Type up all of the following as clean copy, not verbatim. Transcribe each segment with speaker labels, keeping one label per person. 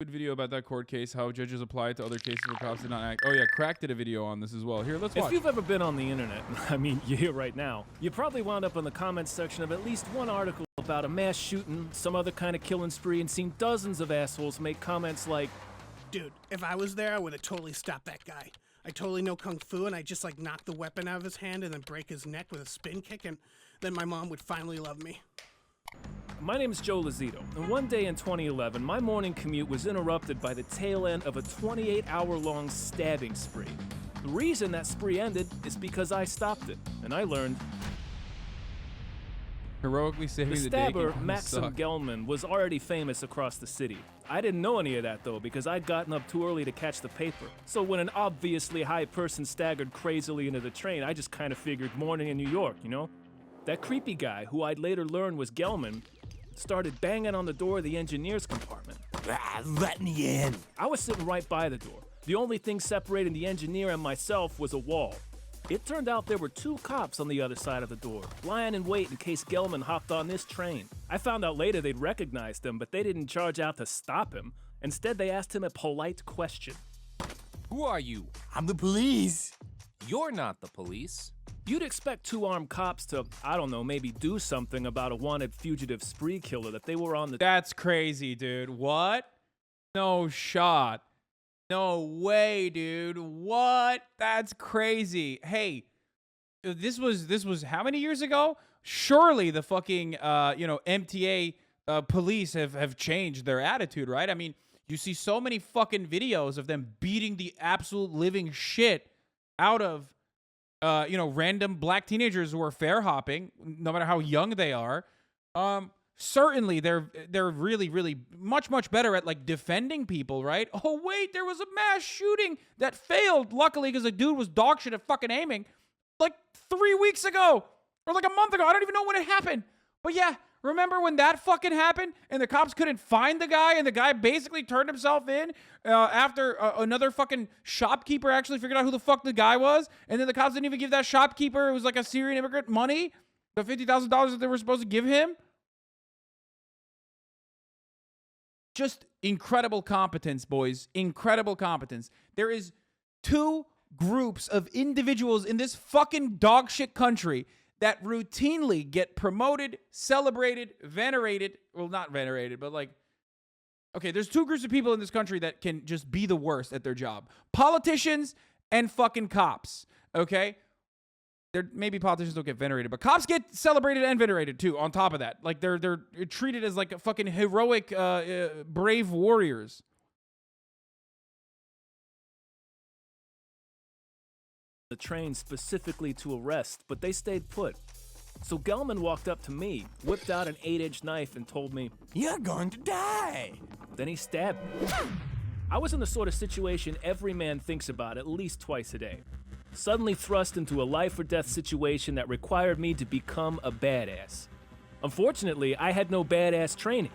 Speaker 1: video about that court case, how judges apply it to other cases where cops did not act. Oh yeah, Crack did a video on this as well. Here, let's watch.
Speaker 2: If you've ever been on the internet, I mean, you're here right now, you probably wound up in the comments section of at least one article about a mass shooting, some other kind of killing spree, and seen dozens of assholes make comments like,
Speaker 3: "Dude, if I was there, I would have totally stopped that guy. I totally know Kung Fu, and I just like knock the weapon out of his hand and then break his neck with a spin kick, and then my mom would finally love me."
Speaker 2: My name is Joe Lazito, and one day in 2011, my morning commute was interrupted by the tail end of a 28-hour-long stabbing spree. The reason that spree ended is because I stopped it, and I learned
Speaker 1: Heroically saving
Speaker 2: the
Speaker 1: the day
Speaker 2: stabber,
Speaker 1: can
Speaker 2: Maxim
Speaker 1: suck.
Speaker 2: Gelman, was already famous across the city. I didn't know any of that, though, because I'd gotten up too early to catch the paper. So when an obviously high person staggered crazily into the train, I just kind of figured morning in New York, you know? That creepy guy, who I'd later learn was Gelman, started banging on the door of the engineer's compartment.
Speaker 4: Let me in.
Speaker 2: I was sitting right by the door. The only thing separating the engineer and myself was a wall. It turned out there were 2 cops on the other side of the door, lying in wait in case Gelman hopped on this train. I found out later they'd recognized him, but they didn't charge out to stop him. Instead, they asked him a polite question.
Speaker 5: Who are you?
Speaker 4: I'm the police.
Speaker 5: You're not the police.
Speaker 2: You'd expect 2 armed cops to, I don't know, maybe do something about a wanted fugitive spree killer that they were on the—
Speaker 1: That's crazy, dude. What? No shot. No way, dude. What? That's crazy. Hey, this was how many years ago? Surely the fucking MTA police have changed their attitude, right? I mean, you see so many fucking videos of them beating the absolute living shit out of random black teenagers who are fair hopping, no matter how young they are. Certainly they're really, really much better at like defending people, right? Oh wait, there was a mass shooting that failed, luckily, because the dude was dog shit at fucking aiming like 3 weeks ago or like a month ago. I don't even know when it happened. But yeah, remember when that fucking happened and the cops couldn't find the guy and the guy basically turned himself in after another fucking shopkeeper actually figured out who the fuck the guy was, and then the cops didn't even give that shopkeeper, who was like a Syrian immigrant, money, the $50,000 that they were supposed to give him? Just incredible competence, boys. Incredible competence. There is 2 groups of individuals in this fucking dog shit country that routinely get promoted, celebrated, venerated. Well, not venerated, but like, okay, there's 2 groups of people in this country that can just be the worst at their job. Politicians and fucking cops, okay? Maybe politicians don't get venerated, but cops get celebrated and venerated too, on top of that. Like, they're treated as like a fucking heroic, brave warriors.
Speaker 2: The train specifically to arrest, but they stayed put. So Gelman walked up to me, whipped out an 8-inch knife and told me,
Speaker 4: You're going to die.
Speaker 2: Then he stabbed me. I was in the sort of situation every man thinks about at least twice a day. Suddenly thrust into a life or death situation that required me to become a badass. Unfortunately, I had no badass training,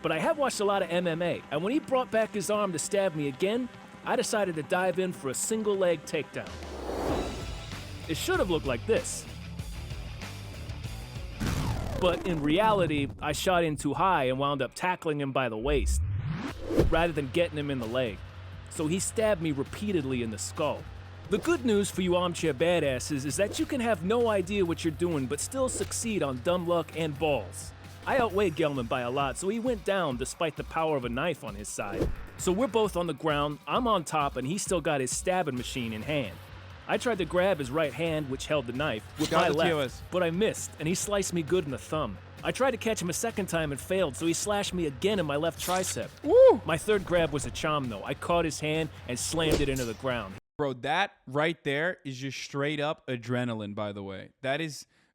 Speaker 2: but I have watched a lot of MMA, and when he brought back his arm to stab me again, I decided to dive in for a single leg takedown. It should have looked like this. But in reality, I shot in too high and wound up tackling him by the waist, rather than getting him in the leg. So he stabbed me repeatedly in the skull. The good news for you armchair badasses is that you can have no idea what you're doing but still succeed on dumb luck and balls. I outweighed Gelman by a lot, so he went down despite the power of a knife on his side. So we're both on the ground, I'm on top, and he still got his stabbing machine in hand. I tried to grab his right hand, which held the knife, with my left, but I missed, and he sliced me good in the thumb. I tried to catch him a second time and failed, so he slashed me again in my left tricep.
Speaker 1: Woo!
Speaker 2: My third grab was a chom, though. I caught his hand and slammed it into the ground.
Speaker 1: Bro, that right there is just straight up adrenaline, by the way.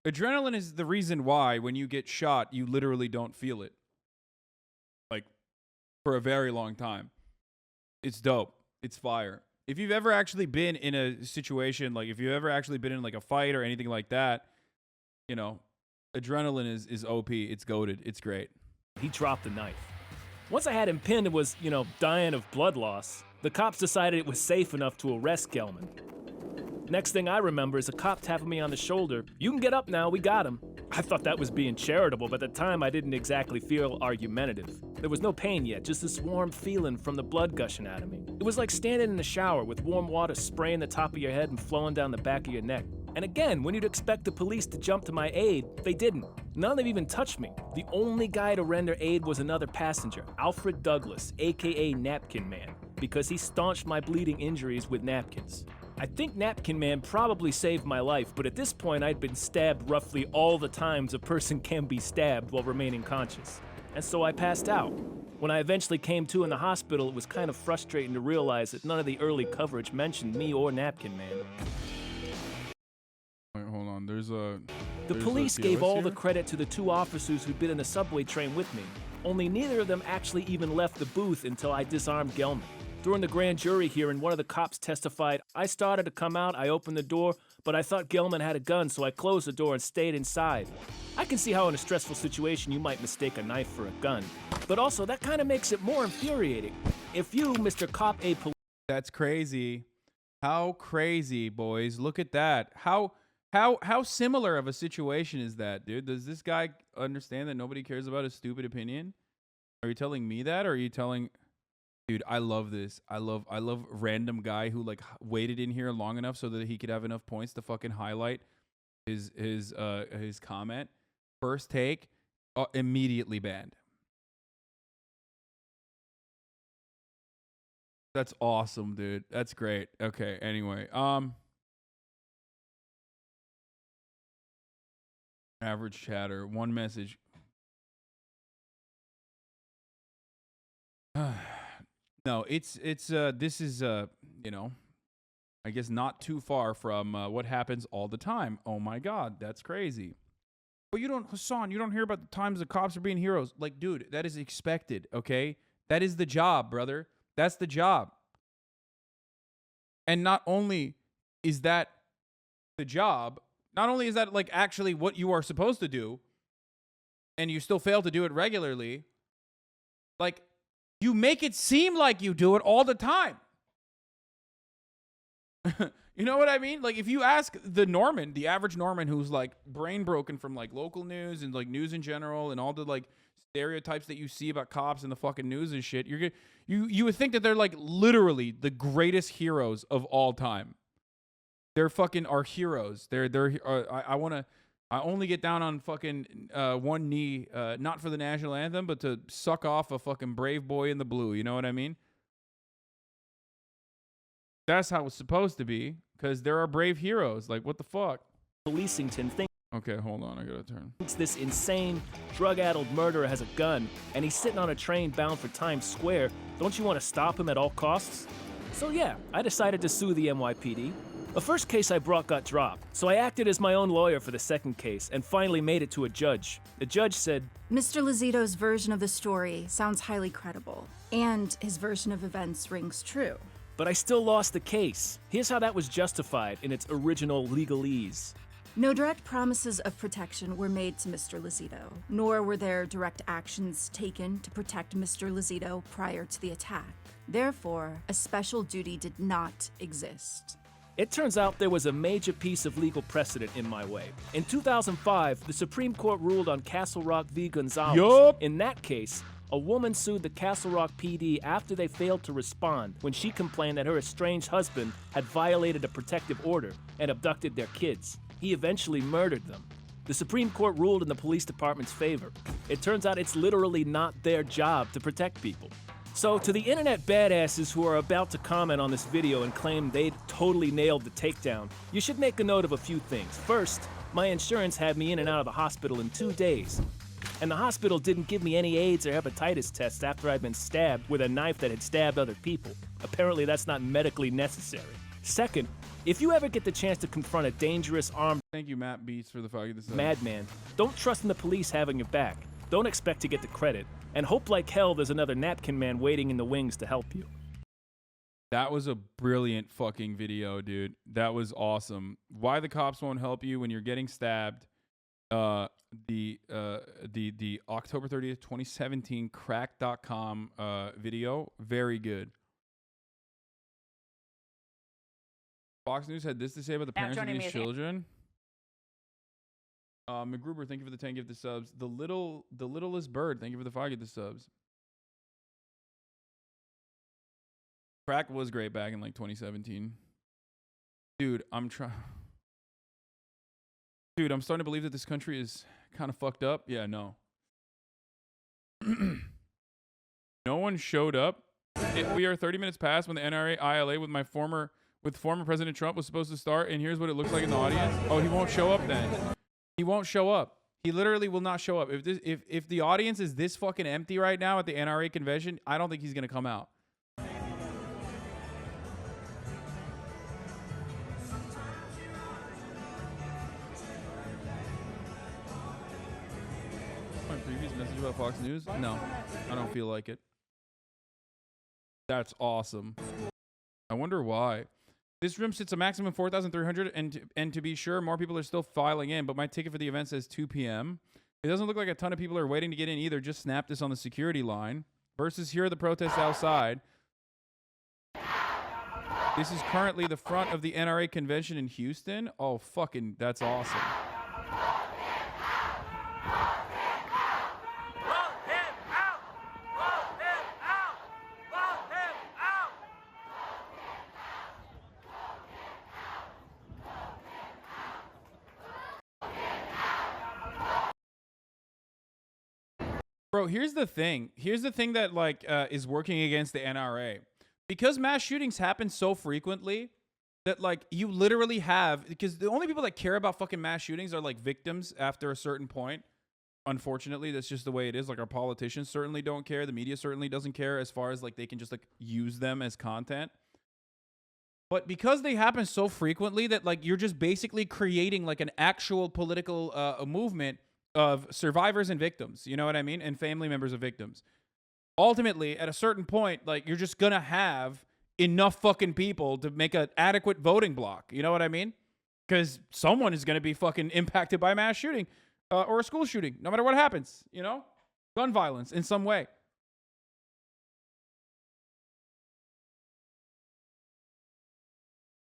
Speaker 1: Adrenaline is the reason why when you get shot, you literally don't feel it. Like, for a very long time. It's dope. It's fire. If you've ever actually been in a situation, like if you've ever actually been in like a fight or anything like that, you know, adrenaline is OP. It's goated. It's great.
Speaker 2: He dropped the knife. Once I had him pinned and was, dying of blood loss, the cops decided it was safe enough to arrest Gelman. Next thing I remember is a cop tapping me on the shoulder. "You can get up now, we got him." I thought that was being charitable, but at the time I didn't exactly feel argumentative. There was no pain yet, just this warm feeling from the blood gushing out of me. It was like standing in the shower with warm water spraying the top of your head and flowing down the back of your neck. And again, when you'd expect the police to jump to my aid, they didn't. None of them even touched me. The only guy to render aid was another passenger, Alfred Douglas, aka Napkin Man, because he staunched my bleeding injuries with napkins. I think Napkin Man probably saved my life, but at this point I'd been stabbed roughly all the times a person can be stabbed while remaining conscious. And so I passed out. When I eventually came to in the hospital, it was kind of frustrating to realize that none of the early coverage mentioned me or Napkin Man.
Speaker 1: Wait, hold on.
Speaker 2: The police gave all the credit to the two officers who'd been in the subway train with me, only neither of them actually even left the booth until I disarmed Gelman. During the grand jury hearing, one of the cops testified, "I started to come out, I opened the door, but I thought Gelman had a gun, so I closed the door and stayed inside." I can see how in a stressful situation you might mistake a knife for a gun, but also that kind of makes it more infuriating. If you, Mr. Cop A Police...
Speaker 1: That's crazy. How crazy, boys. Look at that. How similar of a situation is that, dude? Does this guy understand that nobody cares about his stupid opinion? Are you telling me that, or are you telling... Dude, I love this. I love random guy who like waited in here long enough so that he could have enough points to fucking highlight his comment. First take, immediately banned. That's awesome, dude. That's great. Okay, anyway. Average chatter, one message. No, this is you know, I guess not too far from what happens all the time. Oh my God, that's crazy. But you don't, Hassan, you don't hear about the times the cops are being heroes. Like, dude, that is expected, okay? That is the job, brother. That's the job. And not only is that the job, not only is that like actually what you are supposed to do, and you still fail to do it regularly, like, you make it seem like you do it all the time. You know what I mean? Like, if you ask the Norman, the average Norman who's like brain broken from like local news and like news in general and all the like stereotypes that you see about cops and the fucking news and shit, you would think that they're like literally the greatest heroes of all time. They're fucking our heroes. I only get down on fucking one knee, not for the national anthem, but to suck off a fucking brave boy in the blue. You know what I mean? That's how it's supposed to be, because there are brave heroes. Like, what the fuck?
Speaker 2: Policington thinks...
Speaker 1: Okay, hold on. I gotta turn.
Speaker 2: This insane, drug-addled murderer has a gun, and he's sitting on a train bound for Times Square. Don't you want to stop him at all costs? So yeah, I decided to sue the NYPD. The first case I brought got dropped, so I acted as my own lawyer for the second case and finally made it to a judge. The judge said,
Speaker 6: "Mr. Lozito's version of the story sounds highly credible, and his version of events rings true."
Speaker 2: But I still lost the case. Here's how that was justified in its original legalese.
Speaker 6: No direct promises of protection were made to Mr. Lozito, nor were there direct actions taken to protect Mr. Lozito prior to the attack. Therefore, a special duty did not exist.
Speaker 2: It turns out there was a major piece of legal precedent in my way. In 2005, the Supreme Court ruled on Castle Rock v. Gonzalez.
Speaker 1: Yup.
Speaker 2: In that case, a woman sued the Castle Rock PD after they failed to respond when she complained that her estranged husband had violated a protective order and abducted their kids. He eventually murdered them. The Supreme Court ruled in the police department's favor. It turns out it's literally not their job to protect people. So to the internet badasses who are about to comment on this video and claim they'd totally nailed the takedown, you should make a note of a few things. First, my insurance had me in and out of the hospital in 2 days. And the hospital didn't give me any AIDS or hepatitis tests after I'd been stabbed with a knife that had stabbed other people. Apparently that's not medically necessary. Second, if you ever get the chance to confront a dangerous armed
Speaker 1: Thank you, Matt Beats, for the fucking this.
Speaker 2: madman, don't trust in the police having your back. Don't expect to get the credit. And hope like hell there's another Napkin Man waiting in the wings to help you.
Speaker 1: That was a brilliant fucking video, dude. That was awesome. Why the cops won't help you when you're getting stabbed. The October 30th, 2017 crack.com video, very good. Fox News had this to say about the
Speaker 7: Now
Speaker 1: parents of
Speaker 7: joining me
Speaker 1: these
Speaker 7: is An-
Speaker 1: children. McGruber, thank you for the 10 gifted subs. The littlest bird, thank you for the 5 gifted subs. Crack was great back in like 2017. Dude, I'm starting to believe that this country is kind of fucked up. Yeah, no. No one showed up. We are 30 minutes past when the NRA ILA with former President Trump was supposed to start, and here's what it looks like in the audience. Oh, he won't show up then. He won't show up. He literally will not show up. If the audience is this fucking empty right now at the NRA convention, I don't think he's gonna come out. My previous message about Fox News? No, I don't feel like it. That's awesome. I wonder why. This room sits a maximum 4,300, and to be sure, more people are still filing in, but my ticket for the event says 2 p.m. It doesn't look like a ton of people are waiting to get in either. Just snap this on the security line. Versus here are the protests outside. This is currently the front of the NRA convention in Houston. Oh, fucking, that's awesome. Bro, here's the thing. Here's the thing that is working against the NRA. Because mass shootings happen so frequently that you literally have, because the only people that care about fucking mass shootings are victims after a certain point. Unfortunately, that's just the way it is. Our politicians certainly don't care. The media certainly doesn't care as far as they can just use them as content. But because they happen so frequently that you're just basically creating an actual political movement of survivors and victims, you know what I mean? And family members of victims. Ultimately, at a certain point, you're just gonna have enough fucking people to make an adequate voting block. You know what I mean? Because someone is gonna be fucking impacted by a mass shooting or a school shooting, no matter what happens, you know? Gun violence in some way.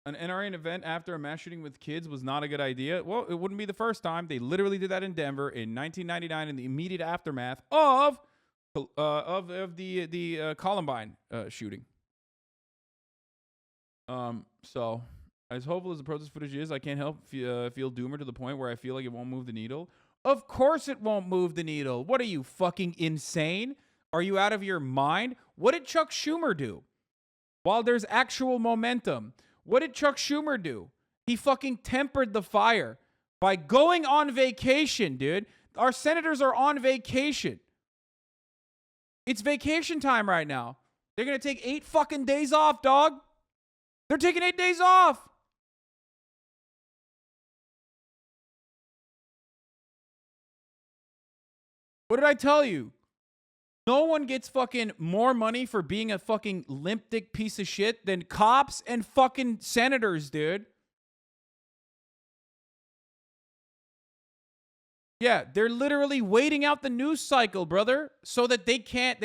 Speaker 1: An NRA event after a mass shooting with kids was not a good idea. Well, it wouldn't be the first time. They literally did that in Denver in 1999 in the immediate aftermath of the Columbine shooting. So as hopeful as the protest footage is, I can't help feel doomer to the point where I feel like it won't move the needle. Of course it won't move the needle. What are you, fucking insane? Are you out of your mind? What did Chuck Schumer do? While there's actual momentum, what did Chuck Schumer do? He fucking tempered the fire by going on vacation, dude. Our senators are on vacation. It's vacation time right now. They're going to take 8 fucking days off, dog. They're taking 8 days off. What did I tell you? No one gets fucking more money for being a fucking limp dick piece of shit than cops and fucking senators, dude. Yeah, they're literally waiting out the news cycle, brother, so that they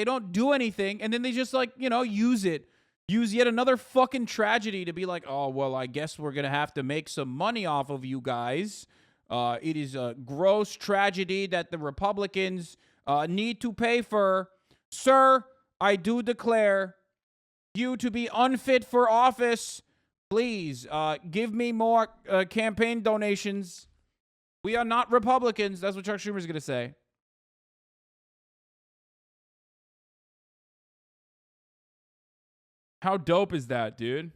Speaker 1: don't do anything, and then they just use it. Use yet another fucking tragedy to be like, oh, well, I guess we're going to have to make some money off of you guys. It is a gross tragedy that the Republicans need to pay for. Sir, I do declare you to be unfit for office. Please give me more campaign donations. We are not Republicans. That's what Chuck Schumer's going to say. How dope is that, dude?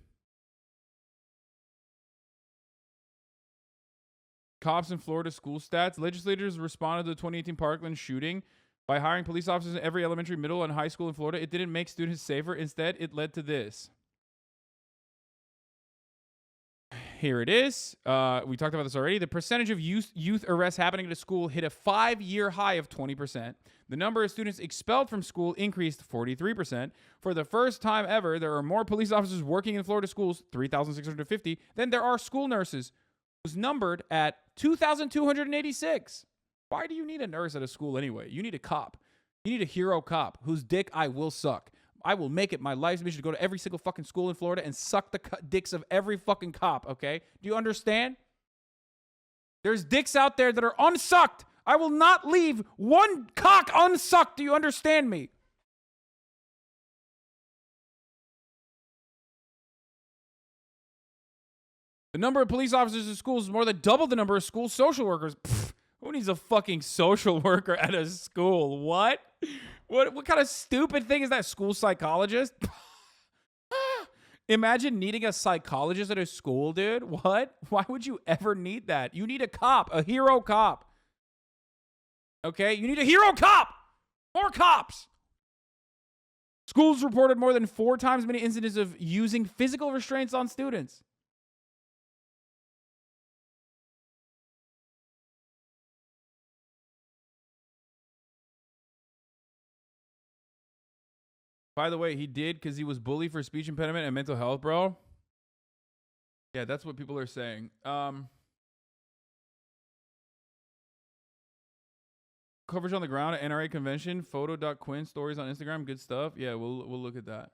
Speaker 1: Cops in Florida school stats. Legislators responded to the 2018 Parkland shooting by hiring police officers in every elementary, middle, and high school in Florida. It didn't make students safer. Instead, it led to this. Here it is. We talked about this already. The percentage of youth arrests happening at a school hit a 5-year high of 20%. The number of students expelled from school increased 43%. For the first time ever, there are more police officers working in Florida schools, 3,650, than there are school nurses, who's numbered at 2,286. Why do you need a nurse at a school anyway? You need a cop. You need a hero cop whose dick I will suck. I will make it my life's mission to go to every single fucking school in Florida and suck the dicks of every fucking cop, okay? Do you understand? There's dicks out there that are unsucked. I will not leave one cock unsucked. Do you understand me? The number of police officers in schools is more than double the number of school social workers. Pfft, who needs a fucking social worker at a school? What? What kind of stupid thing is that? School psychologist? Imagine needing a psychologist at a school, dude. What? Why would you ever need that? You need a cop, a hero cop. Okay? You need a hero cop. More cops. Schools reported more than 4 times many incidents of using physical restraints on students. By the way, he did because he was bullied for speech impediment and mental health, bro. Yeah, that's what people are saying. Coverage on the ground at NRA convention. Photo.Quinn stories on Instagram. Good stuff. Yeah, we'll look at that.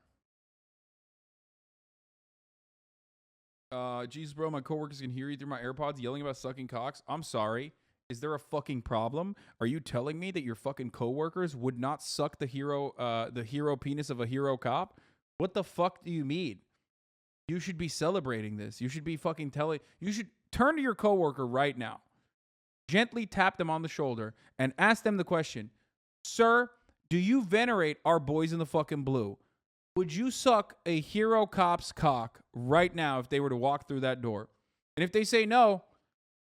Speaker 1: Jesus, bro, my coworkers can hear you through my AirPods yelling about sucking cocks. I'm sorry. Is there a fucking problem? Are you telling me that your fucking coworkers would not suck the hero penis of a hero cop? What the fuck do you mean? You should be celebrating this. You should be fucking you should turn to your coworker right now. Gently tap them on the shoulder and ask them the question, sir, do you venerate our boys in the fucking blue? Would you suck a hero cop's cock right now if they were to walk through that door? And if they say no,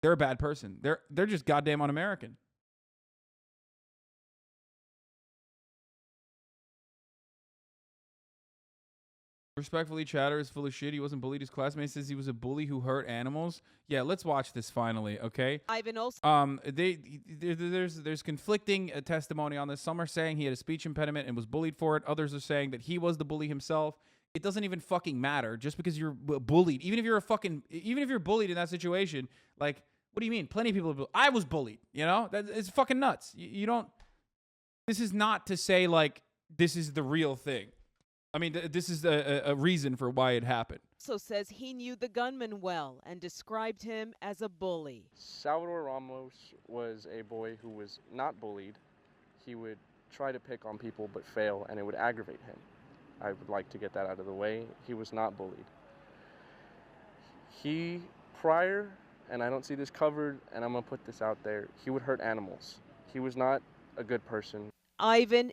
Speaker 1: they're a bad person. They're just goddamn un-American. Respectfully, Chatter is full of shit. He wasn't bullied. His classmate says he was a bully who hurt animals. Yeah, let's watch this finally, okay?
Speaker 7: Ivan also.
Speaker 1: There's conflicting testimony on this. Some are saying he had a speech impediment and was bullied for it. Others are saying that he was the bully himself. It doesn't even fucking matter just because you're bullied. Even if you're bullied in that situation, like, what do you mean? Plenty of people. I was bullied. You know, it's fucking nuts. You don't. This is not to say like this is the real thing. I mean, this is a reason for why it happened.
Speaker 7: Also says he knew the gunman well and described him as a bully.
Speaker 8: Salvador Ramos was a boy who was not bullied. He would try to pick on people but fail, and it would aggravate him. I would like to get that out of the way. He was not bullied. He, prior, and I don't see this covered, and I'm going to put this out there, he would hurt animals. He was not a good person.
Speaker 7: Ivan.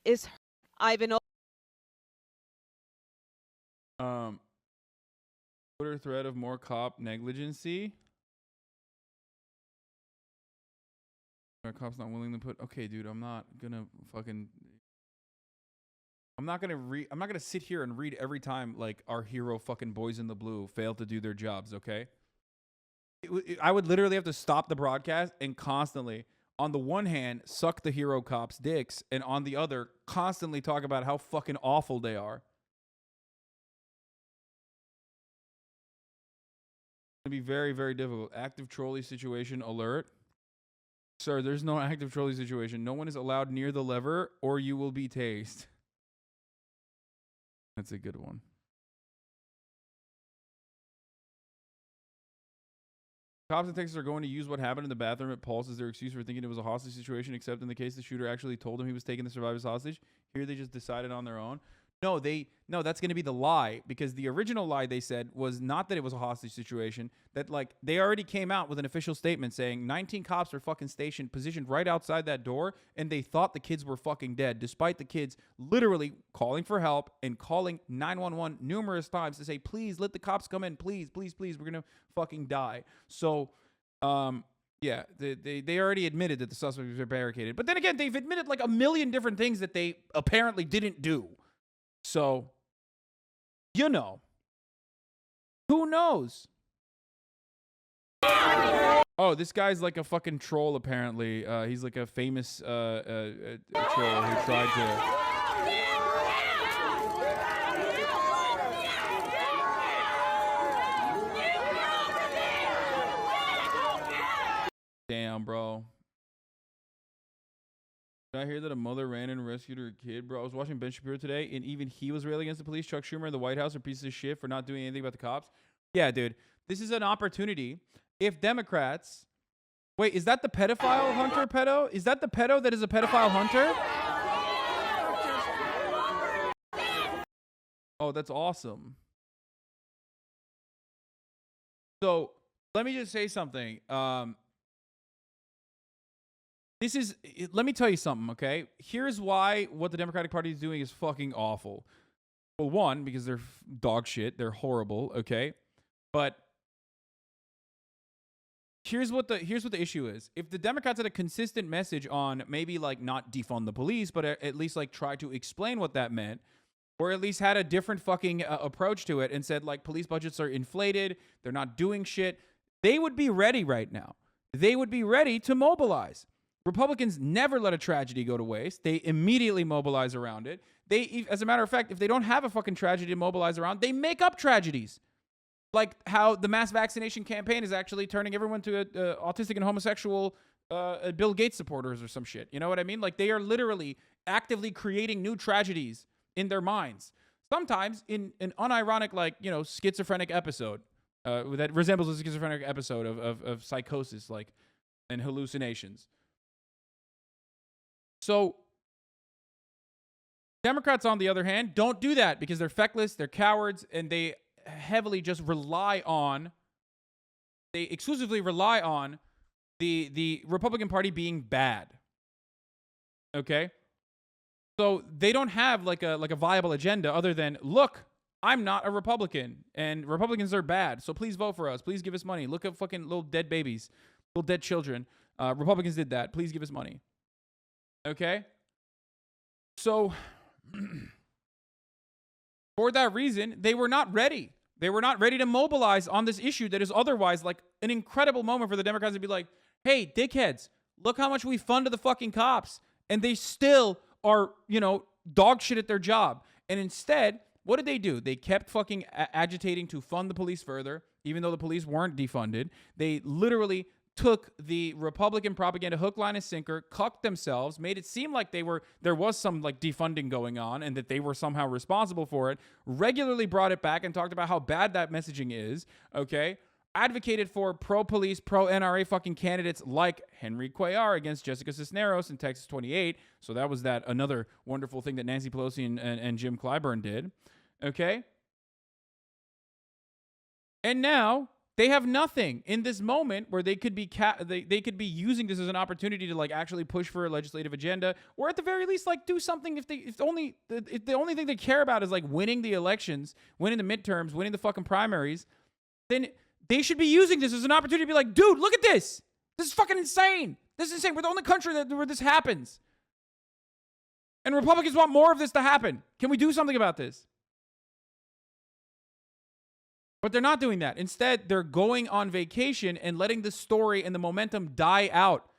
Speaker 1: Twitter thread of more cop negligency. Our cops not willing to put. Okay, dude, I'm not gonna sit here and read every time like our hero fucking boys in the blue fail to do their jobs. Okay. I would literally have to stop the broadcast and constantly, on the one hand, suck the hero cops' dicks, and on the other, constantly talk about how fucking awful they are. It's going to be very, very difficult. Active trolley situation alert. Sir, there's no active trolley situation. No one is allowed near the lever or you will be tased. That's a good one. Cops in Texas are going to use what happened in the bathroom at Pulse as their excuse for thinking it was a hostage situation, except in the case the shooter actually told him he was taking the survivors hostage. Here they just decided on their own. No, that's going to be the lie, because the original lie they said was not that it was a hostage situation, that like they already came out with an official statement saying 19 cops were fucking positioned right outside that door, and they thought the kids were fucking dead, despite the kids literally calling for help and calling 911 numerous times to say, please let the cops come in, please, please, please, we're going to fucking die. So, yeah, they already admitted that the suspects were barricaded. But then again, they've admitted like a million different things that they apparently didn't do. So, you know, who knows? Oh, this guy's like a fucking troll, apparently. He's like a famous troll who tried to... Damn, bro. Did I hear that a mother ran and rescued her kid, bro? I was watching Ben Shapiro today, and even he was railing against the police. Chuck Schumer and the White House are pieces of shit for not doing anything about the cops. Yeah, dude. This is an opportunity. If Democrats... Wait, is that the pedophile hunter pedo? Is that the pedo that is a pedophile hunter? Oh, that's awesome. So, let me just say something. Let me tell you something, okay? Here's why what the Democratic Party is doing is fucking awful. Well, one, because they're dog shit. They're horrible, okay? But here's what the issue is. If the Democrats had a consistent message on maybe like not defund the police, but at least like try to explain what that meant, or at least had a different fucking approach to it and said like police budgets are inflated, they're not doing shit, they would be ready right now. They would be ready to mobilize. Republicans never let a tragedy go to waste. They immediately mobilize around it. They, as a matter of fact, if they don't have a fucking tragedy to mobilize around, they make up tragedies. Like how the mass vaccination campaign is actually turning everyone to autistic and homosexual Bill Gates supporters or some shit. You know what I mean? Like they are literally actively creating new tragedies in their minds. Sometimes in an unironic, like, you know, schizophrenic episode that resembles a schizophrenic episode of psychosis, like, and hallucinations. So Democrats, on the other hand, don't do that because they're feckless, they're cowards, and they heavily just they exclusively rely on the Republican Party being bad. Okay? So they don't have like a viable agenda other than, look, I'm not a Republican and Republicans are bad. So please vote for us. Please give us money. Look at fucking little dead babies, little dead children. Republicans did that. Please give us money. Okay? So for that reason, they were not ready. They were not ready to mobilize on this issue that is otherwise like an incredible moment for the Democrats to be like, hey, dickheads, look how much we funded the fucking cops. And they still are, you know, dog shit at their job. And instead, what did they do? They kept fucking agitating to fund the police further, even though the police weren't defunded. They literally took the Republican propaganda hook, line, and sinker, cucked themselves, made it seem like there was some like defunding going on and that they were somehow responsible for it, regularly brought it back and talked about how bad that messaging is, okay? Advocated for pro-police, pro-NRA fucking candidates like Henry Cuellar against Jessica Cisneros in Texas 28. So that was that another wonderful thing that Nancy Pelosi and Jim Clyburn did, okay? And now they have nothing in this moment where they could be they could be using this as an opportunity to like actually push for a legislative agenda, or at the very least like do something. If the only thing they care about is like winning the elections, winning the midterms, winning the fucking primaries, then they should be using this as an opportunity to be like, dude, look at this. This is fucking insane. This is insane. We're the only country where this happens, and Republicans want more of this to happen. Can we do something about this? But they're not doing that. Instead, they're going on vacation and letting the story and the momentum die out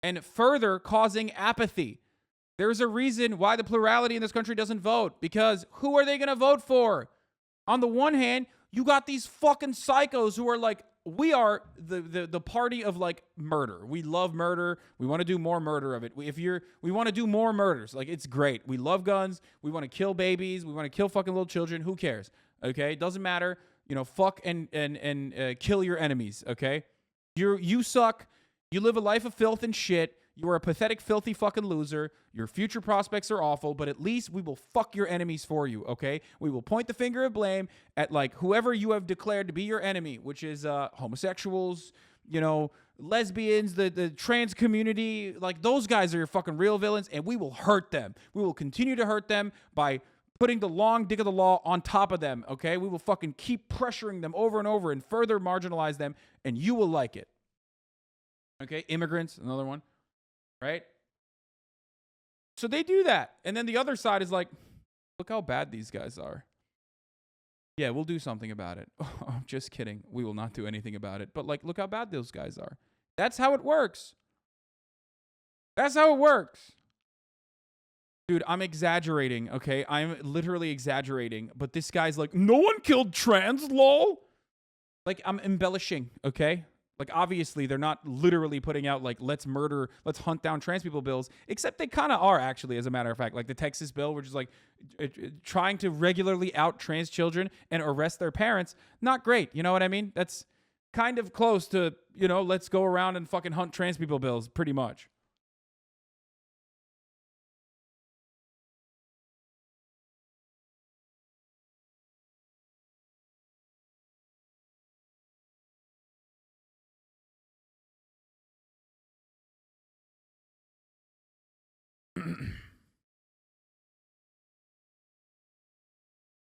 Speaker 1: and further causing apathy. There's a reason why the plurality in this country doesn't vote, because who are they going to vote for? On the one hand, you got these fucking psychos who are like, we are the party of like murder. We love murder. We want to do more murder of it. We want to do more murders. Like, it's great. We love guns. We want to kill babies. We want to kill fucking little children. Who cares? Okay? It doesn't matter. You know, fuck and kill your enemies, okay? You suck. You live a life of filth and shit. You are a pathetic, filthy fucking loser. Your future prospects are awful, but at least we will fuck your enemies for you, okay? We will point the finger of blame at, like, whoever you have declared to be your enemy, which is homosexuals, you know, lesbians, the trans community. Like, those guys are your fucking real villains, and we will hurt them. We will continue to hurt them by putting the long dick of the law on top of them, okay? We will fucking keep pressuring them over and over and further marginalize them, and you will like it. Okay? Immigrants, another one, right? So they do that. And then the other side is like, look how bad these guys are. Yeah, we'll do something about it. Oh, just kidding. We will not do anything about it. But, like, look how bad those guys are. That's how it works. That's how it works. Dude, I'm exaggerating, okay? I'm literally exaggerating. But this guy's like, no one killed trans, lol. Like, I'm embellishing, okay? Like, obviously, they're not literally putting out, like, let's hunt down trans people bills, except they kind of are, actually, as a matter of fact. Like, the Texas bill, which is, like, trying to regularly out trans children and arrest their parents. Not great. You know what I mean? That's kind of close to, let's go around and fucking hunt trans people bills, pretty much.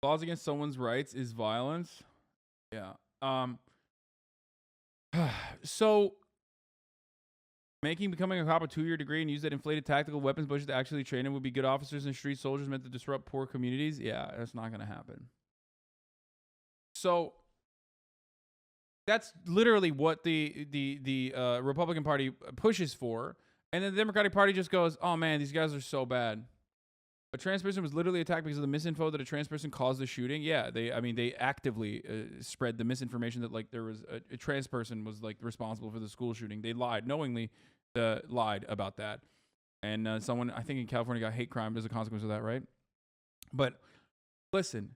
Speaker 1: Laws against someone's rights is violence. Yeah. So becoming a cop a 2-year degree and use that inflated tactical weapons budget to actually train them would be good officers and street soldiers meant to disrupt poor communities. Yeah, that's not going to happen. So that's literally what the Republican Party pushes for. And then the Democratic Party just goes, oh man, these guys are so bad. A trans person was literally attacked because of the misinfo that a trans person caused the shooting. Yeah, they actively spread the misinformation that like there was a trans person was like responsible for the school shooting. They knowingly lied about that. And someone, I think in California, got hate crimed as a consequence of that, right? But listen.